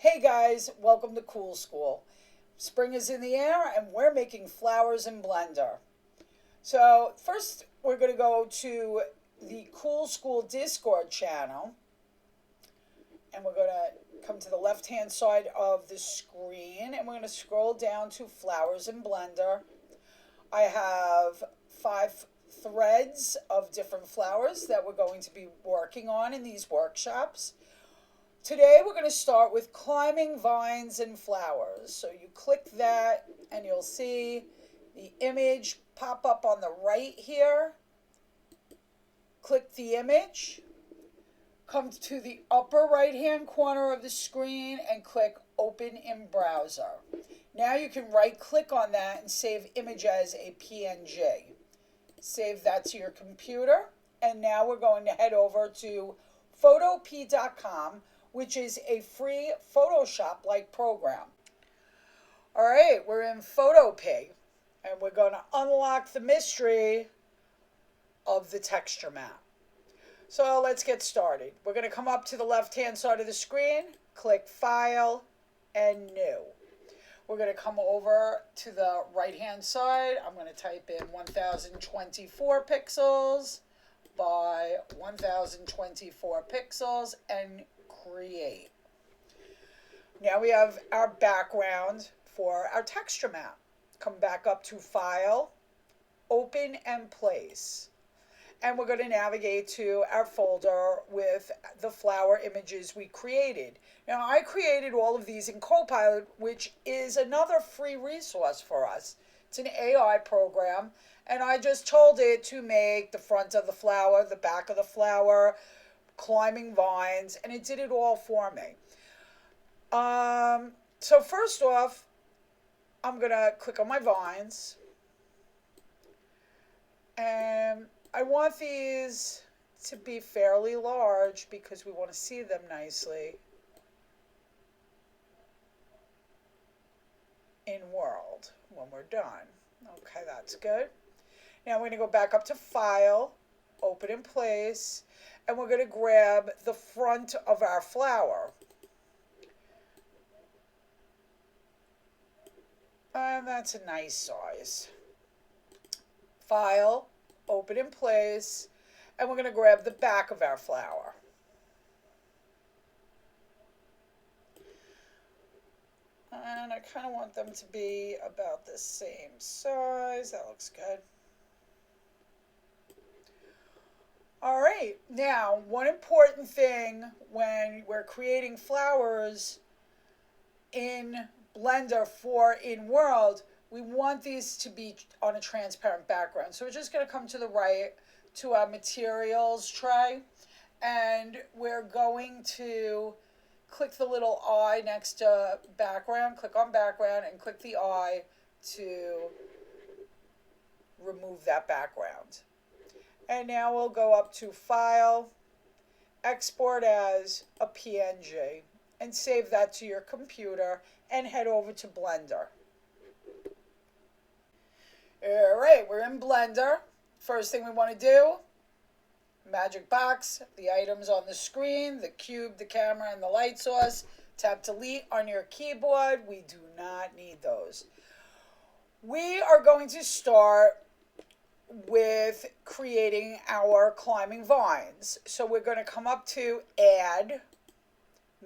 Hey guys, welcome to Cool School. Spring is in the air and we're making flowers in Blender. So first we're going to go to the Cool School Discord channel and we're going to come to the left hand side of the screen and we're going to scroll down to flowers in Blender. I have 5 threads of different flowers that we're going to be working on in these workshops. Today we're going to start with climbing vines and flowers. So you click that and you'll see the image pop up on the right here. Click the image, come to the upper right hand corner of the screen and click open in browser. Now you can right click on that and save image as a PNG. Save that to your computer, and now we're going to head over to photop.com, which is a free Photoshop-like program. All right, we're in Photop, and we're going to unlock the mystery of the texture map. So let's get started. We're going to come up to the left-hand side of the screen, click File, and New. We're going to come over to the right-hand side. I'm going to type in 1024 pixels by 1024 pixels and create. Now we have our background for our texture map. Come back up to File, Open and Place. And we're going to navigate to our folder with the flower images we created. Now I created all of these in Copilot, which is another free resource for us. It's an AI program, and I just told it to make the front of the flower, the back of the flower, climbing vines, and it did it all for me. So first off, I'm going to click on my vines, and I want these to be fairly large because we want to see them nicely in world when we're done. Okay, that's good. Now we're going to go back up to File, Open in Place, and we're going to grab the front of our flower. And that's a nice size. File, Open in Place, and we're going to grab the back of our flower. And I kind of want them to be about the same size. That looks good. All right, now one important thing when we're creating flowers in Blender for in world, we want these to be on a transparent background. So we're just going to come to the right to our materials tray, and we're going to click the little eye next to background, click on background and click the eye to remove that background. And now we'll go up to File, Export as a PNG, and save that to your computer and head over to Blender. All right, we're in Blender. First thing we want to do, magic box, the items on the screen, the cube, the camera, and the light source. Tap delete on your keyboard. We do not need those. We are going to start with creating our climbing vines. So we're going to come up to Add,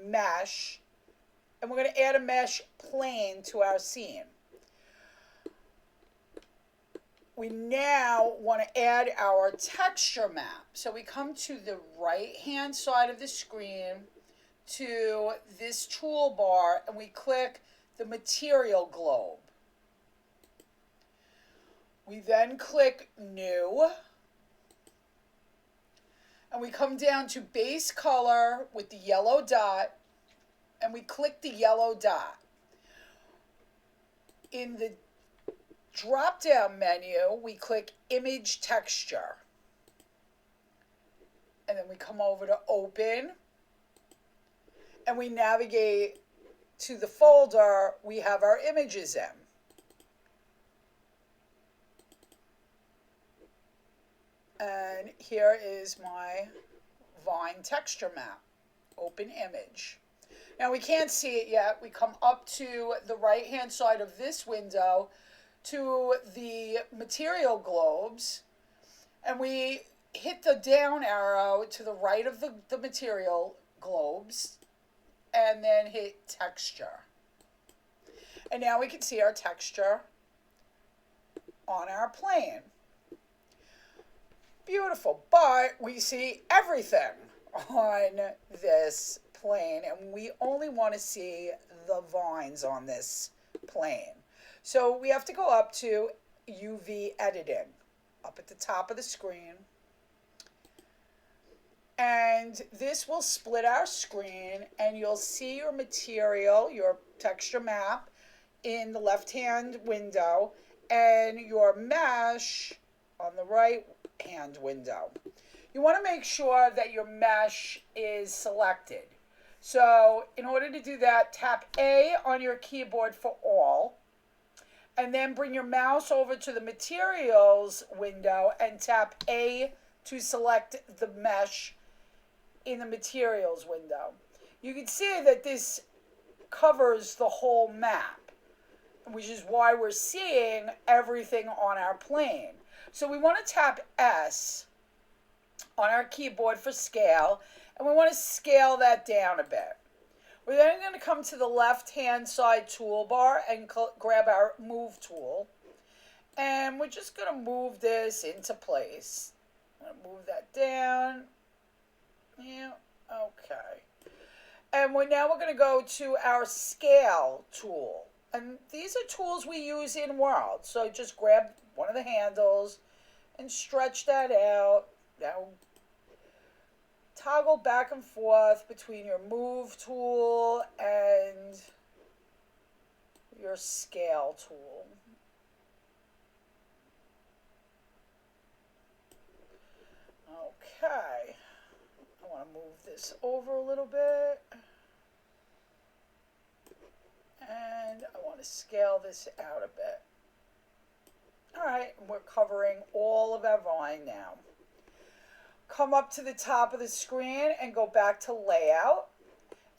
Mesh, and we're going to add a mesh plane to our scene. We now want to add our texture map. So we come to the right-hand side of the screen to this toolbar and we click the material globe. We then click New, and we come down to base color with the yellow dot, and we click the yellow dot. In the drop-down menu, we click Image Texture, and then we come over to Open, and we navigate to the folder we have our images in. And here is my vine texture map. Open image. Now we can't see it yet. We come up to the right hand side of this window to the material globes, and we hit the down arrow to the right of the material globes, and then hit texture. And now we can see our texture on our plane. Beautiful, but we see everything on this plane, and we only want to see the vines on this plane. So we have to go up to UV editing, up at the top of the screen. And this will split our screen, and you'll see your material, your texture map, in the left-hand window, and your mesh on the right-hand window. You want to make sure that your mesh is selected. So in order to do that, tap A on your keyboard for all, and then bring your mouse over to the materials window and tap A to select the mesh in the materials window. You can see that this covers the whole map, which is why we're seeing everything on our plane. So we want to tap S on our keyboard for scale, and we want to scale that down a bit. We're then going to come to the left-hand side toolbar and grab our Move tool, and we're just going to move this into place. I'm going to move that down. Yeah, okay. And now we're going to go to our Scale tool. And these are tools we use in World. So just grab one of the handles and stretch that out. Now toggle back and forth between your Move tool and your Scale tool. Okay. I want to move this over a little bit. And I want to scale this out a bit. All right, we're covering all of our vine now. Come up to the top of the screen and go back to layout.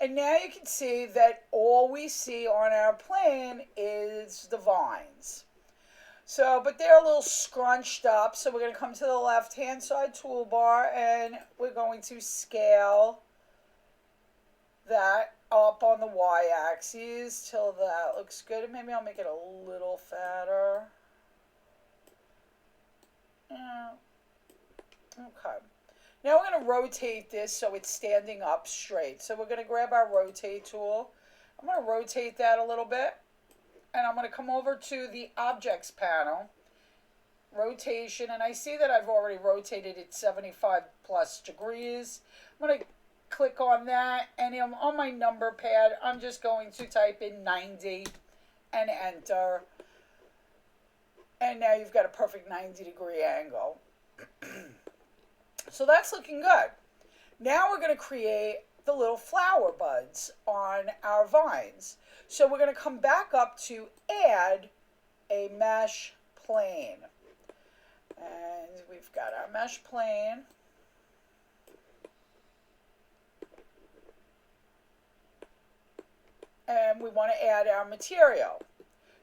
And now you can see that all we see on our plane is the vines. So, but they're a little scrunched up, so we're going to come to the left-hand side toolbar, and we're going to scale that up on the y-axis till that looks good. And maybe I'll make it a little fatter. Yeah. Okay. Now we're going to rotate this so it's standing up straight. So we're going to grab our rotate tool. I'm going to rotate that a little bit. And I'm going to come over to the objects panel, rotation, and I see that I've already rotated it 75 plus degrees. I'm going to click on that, and on my number pad, I'm just going to type in 90 and enter. And now you've got a perfect 90-degree angle. So that's looking good. Now we're going to create the little flower buds on our vines. So we're going to come back up to add a mesh plane. And we've got our mesh plane. And we want to add our material.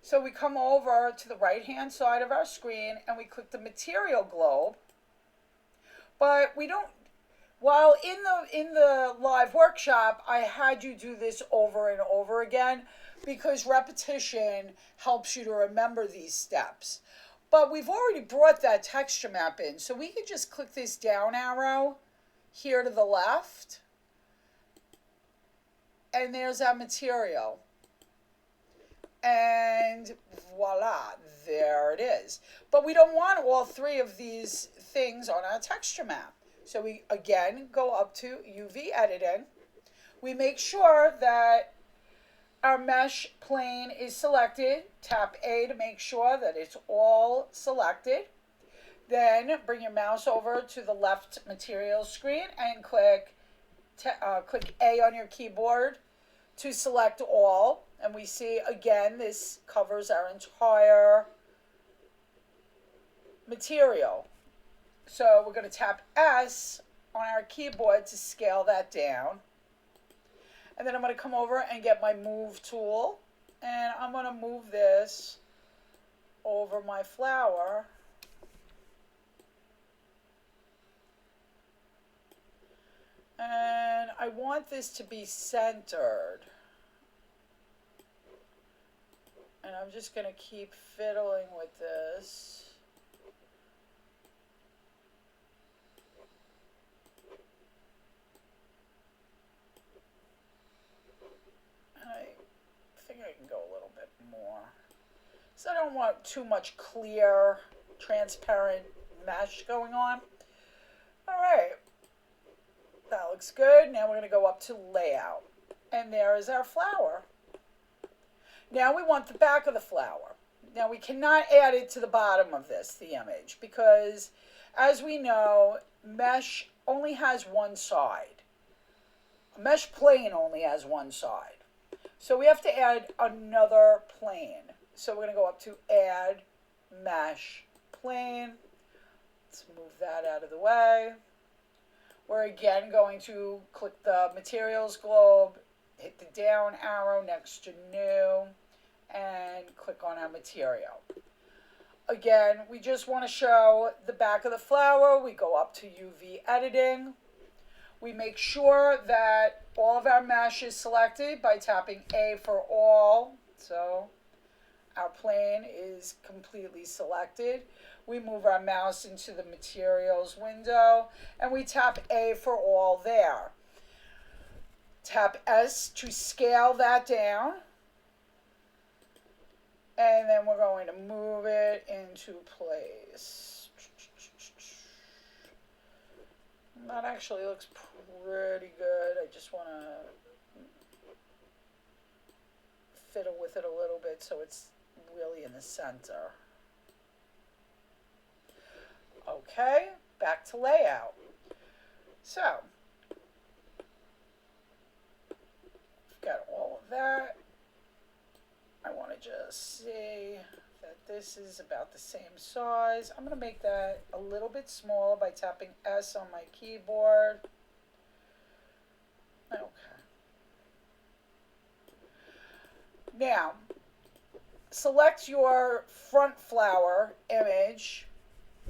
So we come over to the right-hand side of our screen and we click the material globe. But we don't, while in the live workshop, I had you do this over and over again because repetition helps you to remember these steps. But we've already brought that texture map in, so we can just click this down arrow here to the left, and there's our material. And voila, there it is. But we don't want all three of these things on our texture map. So we, again, go up to UV editing. We make sure that our mesh plane is selected. Tap A to make sure that it's all selected. Then bring your mouse over to the left material screen and click A on your keyboard to select all. And we see, again, this covers our entire material. So we're going to tap S on our keyboard to scale that down. And then I'm going to come over and get my move tool. And I'm going to move this over my flower. And I want this to be centered. And I'm just going to keep fiddling with this. I think I can go a little bit more. So I don't want too much clear, transparent mesh going on. All right. That looks good. Now we're going to go up to layout. And there is our flower. Now we want the back of the flower. Now we cannot add it to the bottom of this, the image, because as we know, mesh only has one side. A mesh plane only has one side. So we have to add another plane. So we're going to go up to add mesh plane. Let's move that out of the way. We're again going to click the materials globe, hit the down arrow next to new, and click on our material. Again, we just want to show the back of the flower. We go up to UV editing. We make sure that all of our mesh is selected by tapping A for all. So our plane is completely selected. We move our mouse into the materials window and we tap A for all there. Tap S to scale that down. And then we're going to move it into place. That actually looks pretty good. I just want to fiddle with it a little bit so it's really in the center. Okay, back to layout. So, got all of that. I want to just see that this is about the same size. I'm going to make that a little bit smaller by tapping S on my keyboard. Okay. Now, select your front flower image,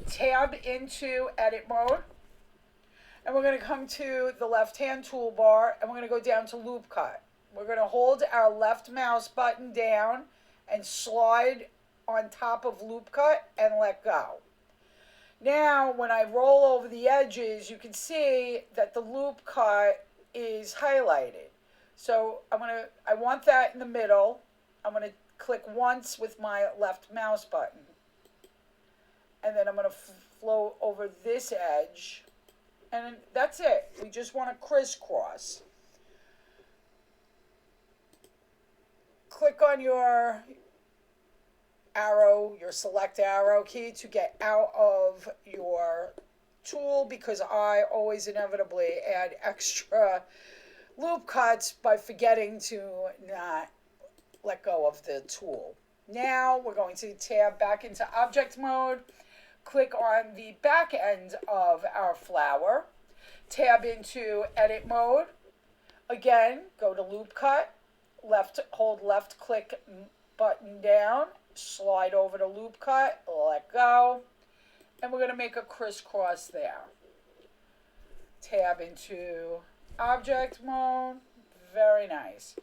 tab into edit mode, and we're going to come to the left-hand toolbar, and we're going to go down to loop cut. We're going to hold our left mouse button down and slide on top of loop cut and let go. Now, when I roll over the edges, you can see that the loop cut is highlighted. So I want that in the middle. I'm going to click once with my left mouse button. And then I'm going to flow over this edge. And that's it. We just want to crisscross. Click on your arrow, your select arrow key to get out of your tool, because I always inevitably add extra loop cuts by forgetting to not let go of the tool. Now we're going to tab back into object mode, click on the back end of our flower, tab into edit mode, again go to loop cut, hold left click button down, slide over to loop cut, let go, and we're going to make a crisscross there. Tab into object mode, very nice.